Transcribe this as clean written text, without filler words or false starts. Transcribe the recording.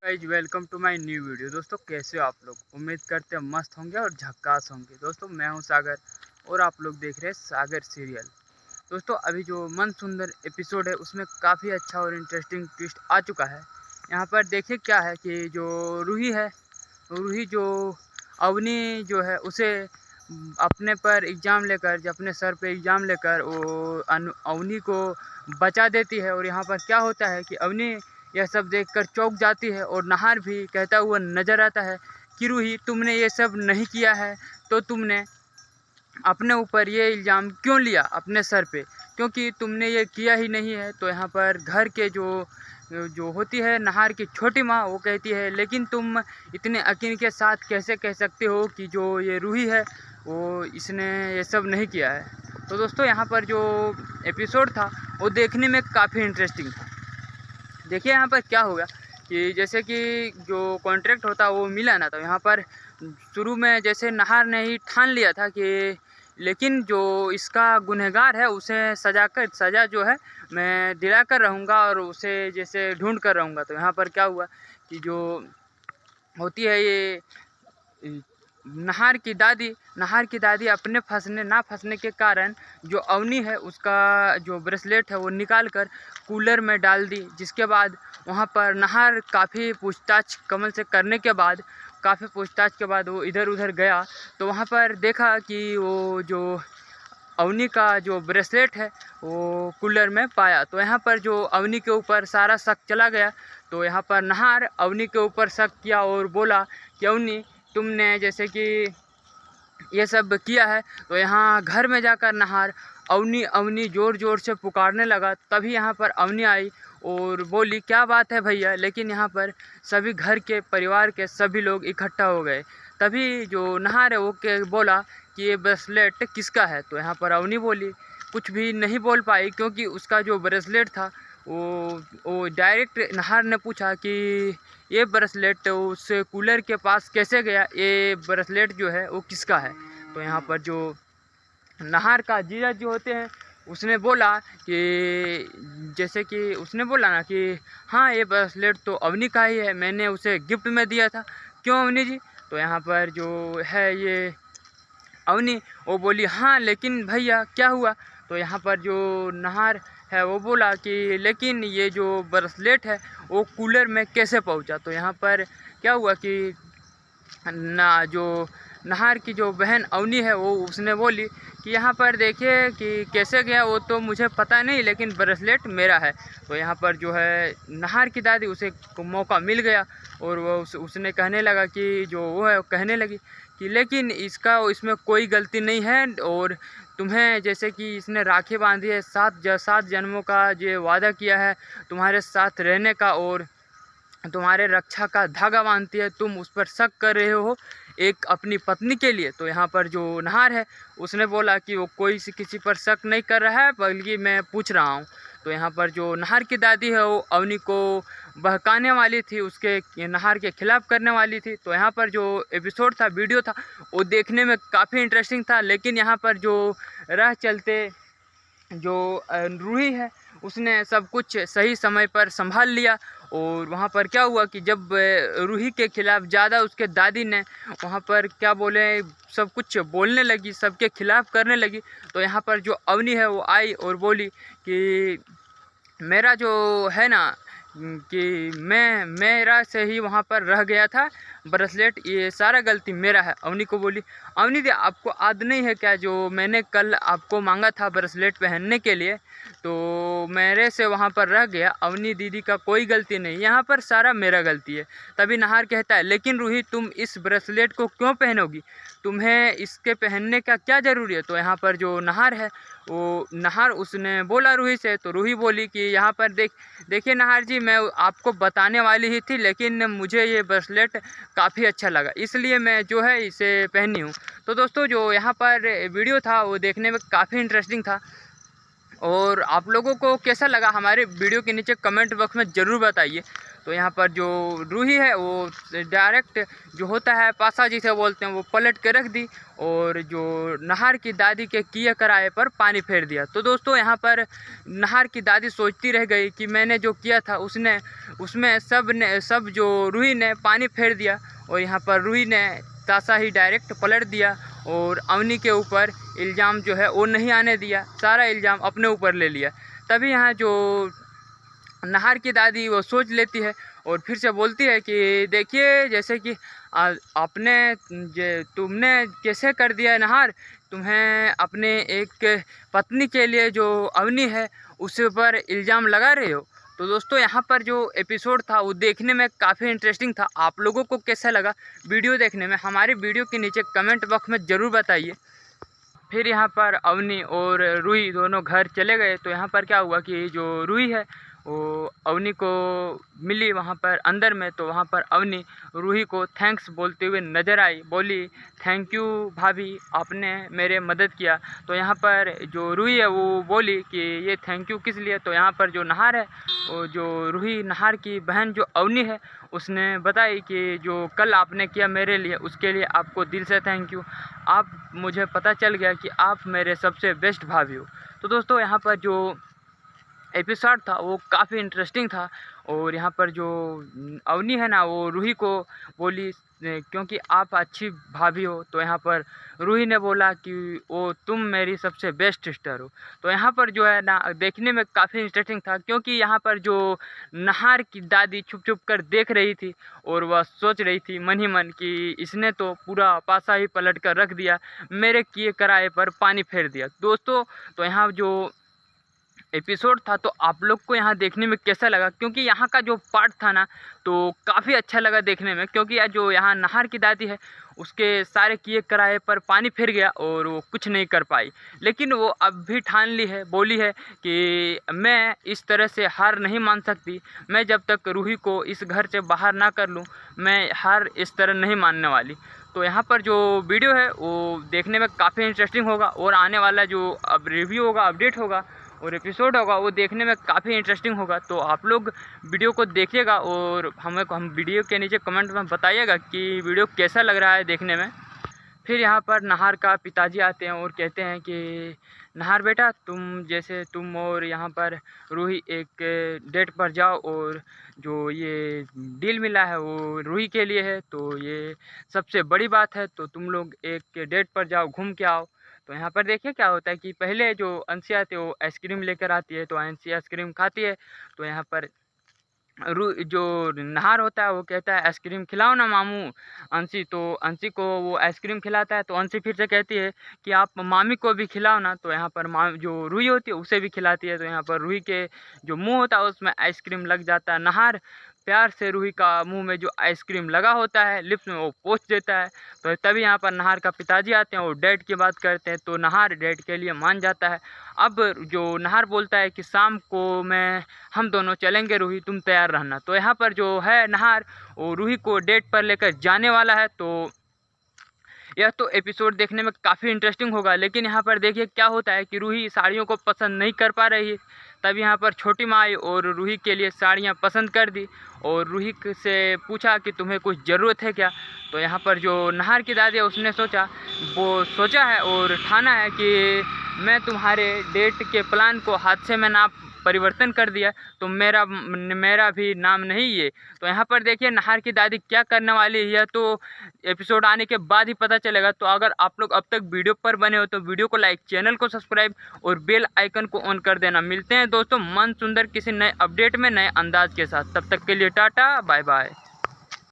Guys welcome to my new video. दोस्तों कैसे हो आप लोग? उम्मीद करते हैं मस्त होंगे और झक्कास होंगे। दोस्तों मैं हूं सागर और आप लोग देख रहे हैं सागर सीरियल। दोस्तों अभी जो मन सुंदर एपिसोड है उसमें काफ़ी अच्छा और इंटरेस्टिंग ट्विस्ट आ चुका है। यहाँ पर देखिए क्या है कि जो रूही है, रूही जो अवनी जो है उसे अपने पर एग्ज़ाम लेकर, जो अपने सर पे एग्ज़ाम लेकर वो अवनी को बचा देती है। और यहाँ पर क्या होता है कि अवनी यह सब देखकर चौंक जाती है और नाहर भी कहता हुआ नजर आता है कि रूही तुमने ये सब नहीं किया है, तो तुमने अपने ऊपर ये इल्ज़ाम क्यों लिया अपने सर पे, क्योंकि तुमने ये किया ही नहीं है। तो यहाँ पर घर के जो जो होती है नाहर की छोटी माँ, वो कहती है लेकिन तुम इतने यकीन के साथ कैसे कह सकते हो कि जो ये रूही है वो इसने ये सब नहीं किया है। तो दोस्तों यहाँ पर जो एपिसोड था वो देखने में काफ़ी इंटरेस्टिंग था। देखिए यहाँ पर क्या होगा कि जैसे कि जो कॉन्ट्रैक्ट होता वो मिला ना, तो यहाँ पर शुरू में जैसे नाहर ने ही ठान लिया था कि लेकिन जो इसका गुनहगार है उसे सज़ा जो है मैं दिला कर रहूँगा और उसे जैसे ढूंढ कर रहूँगा। तो यहाँ पर क्या हुआ कि जो होती है ये नाहर की दादी अपने ना फंसने के कारण जो अवनी है उसका जो ब्रेसलेट है वो निकाल कर कूलर में डाल दी। जिसके बाद वहाँ पर नाहर काफ़ी पूछताछ कमल से करने के बाद वो इधर उधर गया, तो वहाँ पर देखा कि वो जो अवनी का जो ब्रेसलेट है वो कूलर में पाया। तो यहाँ पर जो अवनी के ऊपर सारा शक चला गया। तो यहाँ पर नाहर अवनी के ऊपर शक किया और बोला कि अवनी तुमने जैसे कि ये सब किया है। तो यहाँ घर में जाकर नाहर अवनी अवनी ज़ोर ज़ोर से पुकारने लगा। तभी यहाँ पर अवनी आई और बोली क्या बात है भैया। लेकिन यहाँ पर सभी घर के परिवार के सभी लोग इकट्ठा हो गए। तभी जो नाहर है वो के बोला कि ये ब्रेसलेट किसका है। तो यहाँ पर अवनी बोली, कुछ भी नहीं बोल पाई, क्योंकि उसका जो ब्रेसलेट था वो डायरेक्ट नाहर ने पूछा कि ये ब्रेसलेट उस कूलर के पास कैसे गया, ये ब्रेसलेट जो है वो किसका है। तो यहाँ पर जो नाहर का जीजा जी होते हैं उसने बोला कि जैसे कि उसने बोला ना कि हाँ ये ब्रेसलेट तो अवनी का ही है, मैंने उसे गिफ्ट में दिया था। क्यों अवनी जी? तो यहाँ पर जो है ये अवनी वो बोली हाँ लेकिन भैया क्या हुआ। तो यहाँ पर जो नाहर है वो बोला कि लेकिन ये जो ब्रेसलेट है वो कूलर में कैसे पहुँचा। तो यहाँ पर क्या हुआ कि जो नाहर की जो बहन अवनी है वो उसने बोली कि यहाँ पर देखिए कि कैसे गया वो तो मुझे पता नहीं, लेकिन ब्रेसलेट मेरा है। तो यहाँ पर जो है नाहर की दादी उसे मौका मिल गया और वो उसने कहने लगा कि जो वो है कहने लगी कि लेकिन इसमें कोई गलती नहीं है, और तुम्हें जैसे कि इसने राखी बांधी है, सात जन्मों का जो वादा किया है तुम्हारे साथ रहने का और तुम्हारे रक्षा का धागा बांधती है, तुम उस पर शक कर रहे हो एक अपनी पत्नी के लिए। तो यहाँ पर जो नाहर है उसने बोला कि वो किसी पर शक नहीं कर रहा है, बल्कि मैं पूछ रहा हूँ। तो यहाँ पर जो नाहर की दादी है वो अवनी को बहकाने वाली थी, उसके नाहर के खिलाफ करने वाली थी। तो यहाँ पर जो एपिसोड था, वीडियो था, वो देखने में काफ़ी इंटरेस्टिंग था। लेकिन यहाँ पर जो राह चलते जो रूही है उसने सब कुछ सही समय पर संभाल लिया। और वहाँ पर क्या हुआ कि जब रूही के खिलाफ ज़्यादा उसके दादी ने वहाँ पर क्या बोले सब कुछ बोलने लगी, सबके खिलाफ करने लगी। तो यहाँ पर जो अवनी है वो आई और बोली कि मेरा जो है ना कि मेरा से ही वहाँ पर रह गया था ब्रेसलेट, ये सारा गलती मेरा है। अवनी को बोली, अवनी दी आपको याद नहीं है क्या जो मैंने कल आपको मांगा था ब्रेसलेट पहनने के लिए, तो मेरे से वहाँ पर रह गया। अवनी दीदी का कोई गलती नहीं, यहाँ पर सारा मेरा गलती है। तभी नाहर कहता है लेकिन रूही तुम इस ब्रेसलेट को क्यों पहनोगी, तुम्हें इसके पहनने का क्या ज़रूरी है। तो यहाँ पर जो नाहर है वो नाहर उसने बोला रूही से, तो रूही बोली कि यहाँ पर देखिए नाहर जी, मैं आपको बताने वाली ही थी, लेकिन मुझे ये ब्रेसलेट काफ़ी अच्छा लगा, इसलिए मैं जो है इसे पहनी हूँ। तो दोस्तों जो यहाँ पर वीडियो था वो देखने में काफ़ी इंटरेस्टिंग था। और आप लोगों को कैसा लगा हमारे वीडियो के नीचे कमेंट बॉक्स में ज़रूर बताइए। तो यहाँ पर जो रूही है वो डायरेक्ट जो होता है पासा जिसे बोलते हैं वो पलट के रख दी और जो नाहर की दादी के किए कराए पर पानी फेर दिया। तो दोस्तों यहाँ पर नाहर की दादी सोचती रह गई कि मैंने जो किया था उसमें सब जो रूही ने पानी फेर दिया और यहाँ पर रूही ने तासा ही डायरेक्ट पलट दिया और अवनी के ऊपर इल्ज़ाम जो है वो नहीं आने दिया, सारा इल्ज़ाम अपने ऊपर ले लिया। तभी यहाँ जो नाहर की दादी वो सोच लेती है और फिर से बोलती है कि देखिए जैसे कि तुमने कैसे कर दिया नाहर, तुम्हें अपने एक पत्नी के लिए जो अवनी है उसके ऊपर इल्ज़ाम लगा रहे हो। तो दोस्तों यहाँ पर जो एपिसोड था वो देखने में काफ़ी इंटरेस्टिंग था। आप लोगों को कैसा लगा वीडियो देखने में हमारी वीडियो के नीचे कमेंट बॉक्स में ज़रूर बताइए। फिर यहाँ पर अवनी और रूही दोनों घर चले गए। तो यहाँ पर क्या हुआ कि जो रूही है वो अवनी को मिली वहाँ पर अंदर में। तो वहाँ पर अवनी रूही को थैंक्स बोलते हुए नज़र आई, बोली थैंक यू भाभी, आपने मेरे मदद किया। तो यहाँ पर जो रूही है वो बोली कि ये थैंक यू किस लिए। तो यहाँ पर जो नाहर है वो जो रूही नाहर की बहन जो अवनी है उसने बताई कि जो कल आपने किया मेरे लिए उसके लिए आपको दिल से थैंक यू। मुझे पता चल गया कि आप मेरे सबसे बेस्ट भाभी हो। तो दोस्तों यहाँ पर जो एपिसोड था वो काफ़ी इंटरेस्टिंग था और यहाँ पर जो अवनी है ना वो रूही को बोली क्योंकि आप अच्छी भाभी हो। तो यहाँ पर रूही ने बोला कि वो तुम मेरी सबसे बेस्ट सिस्टर हो। तो यहाँ पर जो है ना देखने में काफ़ी इंटरेस्टिंग था क्योंकि यहाँ पर जो नाहर की दादी छुप छुप कर देख रही थी और वह सोच रही थी मन ही मन कि इसने तो पूरा पासा ही पलट कर रख दिया, मेरे किए कराए पर पानी फेर दिया। दोस्तों तो यहाँ जो एपिसोड था तो आप लोग को यहाँ देखने में कैसा लगा, क्योंकि यहाँ का जो पार्ट था ना तो काफ़ी अच्छा लगा देखने में, क्योंकि जो यहाँ नाहर की दादी है उसके सारे किए कराए पर पानी फिर गया और वो कुछ नहीं कर पाई। लेकिन वो अब भी ठान ली है, बोली है कि मैं इस तरह से हार नहीं मान सकती, मैं जब तक रूही को इस घर से बाहर ना कर लूँ मैं हार इस तरह नहीं मानने वाली। तो यहाँ पर जो वीडियो है वो देखने में काफ़ी इंटरेस्टिंग होगा और आने वाला जो अब रिव्यू होगा, अपडेट होगा और एपिसोड होगा वो देखने में काफ़ी इंटरेस्टिंग होगा। तो आप लोग वीडियो को देखिएगा और हम वीडियो के नीचे कमेंट में बताइएगा कि वीडियो कैसा लग रहा है देखने में। फिर यहाँ पर नाहर का पिताजी आते हैं और कहते हैं कि नाहर बेटा, तुम और यहाँ पर रूही एक डेट पर जाओ और जो ये डील मिला है वो रूही के लिए है, तो ये सबसे बड़ी बात है, तो तुम लोग एक डेट पर जाओ, घूम के आओ। तो यहाँ पर देखिए क्या होता है कि पहले जो अंशी आती है वो आइसक्रीम लेकर आती है, तो अंशी आइसक्रीम खाती है। तो यहाँ पर जो नाहर होता है वो कहता है आइसक्रीम खिलाओ ना मामू अंशी। तो अंशी को वो आइसक्रीम खिलाता है तो अंशी फिर से कहती है कि आप मामी को भी खिलाओ ना। तो यहाँ पर जो रूही होती है उसे भी खिलाती है। तो यहाँ पर रूही के जो मुंह होता है उसमें आइसक्रीम लग जाता है। नाहर प्यार से रूही का मुंह में जो आइसक्रीम लगा होता है लिप्स में वो पोंछ देता है। तो तभी यहाँ पर नाहर का पिताजी आते हैं और डेट की बात करते हैं। तो नाहर डेट के लिए मान जाता है। अब जो नाहर बोलता है कि शाम को हम दोनों चलेंगे रूही, तुम तैयार रहना। तो यहाँ पर जो है नाहर वो रूही को डेट पर लेकर जाने वाला है। तो यह तो एपिसोड देखने में काफ़ी इंटरेस्टिंग होगा। लेकिन यहाँ पर देखिए क्या होता है कि रूही साड़ियों को पसंद नहीं कर पा रही है। तब यहाँ पर छोटी माँ आई और रूही के लिए साड़ियाँ पसंद कर दी और रूही से पूछा कि तुम्हें कुछ ज़रूरत है क्या। तो यहाँ पर जो नाहर की दादी है उसने सोचा है और ठाना है कि मैं तुम्हारे डेट के प्लान को हाथ से मैं ना परिवर्तन कर दिया तो मेरा भी नाम नहीं ये। तो यहाँ पर देखिए नाहर की दादी क्या करने वाली है तो एपिसोड आने के बाद ही पता चलेगा। तो अगर आप लोग अब तक वीडियो पर बने हो तो वीडियो को लाइक, चैनल को सब्सक्राइब और बेल आइकन को ऑन कर देना। मिलते हैं दोस्तों मन सुंदर किसी नए अपडेट में नए अंदाज के साथ, तब तक के लिए टाटा बाय बाय।